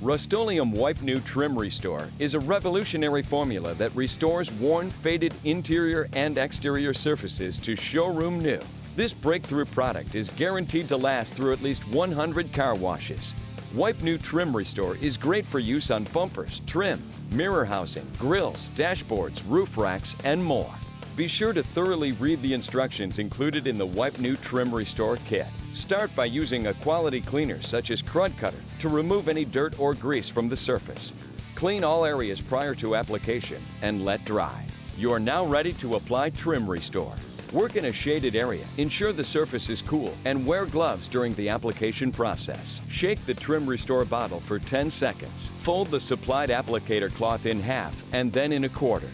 Rust-Oleum Wipe New Trim Restore is a revolutionary formula that restores worn, faded interior and exterior surfaces to showroom new. This breakthrough product is guaranteed to last through at least 100 car washes. Wipe New Trim Restore is great for use on bumpers, trim, mirror housing, grills, dashboards, roof racks, and more. Be sure to thoroughly read the instructions included in the Wipe New Trim Restore kit. Start by using a quality cleaner such as Crud Cutter to remove any dirt or grease from the surface. Clean all areas prior to application and let dry. You are now ready to apply Trim Restore. Work in a shaded area, ensure the surface is cool, and wear gloves during the application process. Shake the Trim Restore bottle for 10 seconds. Fold the supplied applicator cloth in half and then in a quarter.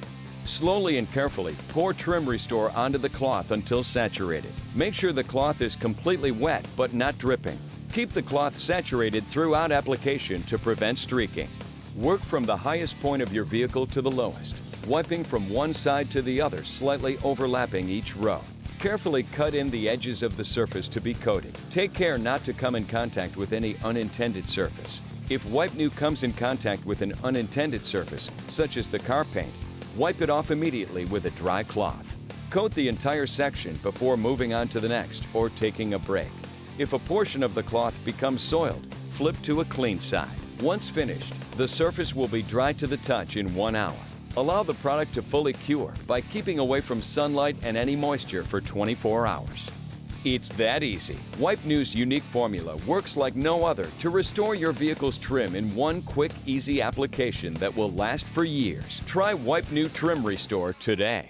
Slowly and carefully pour Trim Restore onto the cloth until saturated. Make sure the cloth is completely wet but not dripping. Keep the cloth saturated throughout application to prevent streaking. Work from the highest point of your vehicle to the lowest, wiping from one side to the other, slightly overlapping each row. Carefully cut in the edges of the surface to be coated. Take care not to come in contact with any unintended surface. If Wipe New comes in contact with an unintended surface, such as the car paint, wipe it off immediately with a dry cloth. Coat the entire section before moving on to the next or taking a break. If a portion of the cloth becomes soiled, flip to a clean side. Once finished, the surface will be dry to the touch in 1 hour. Allow the product to fully cure by keeping away from sunlight and any moisture for 24 hours. It's that easy. Wipe New's unique formula works like no other to restore your vehicle's trim in one quick, easy application that will last for years. Try Wipe New Trim Restore today.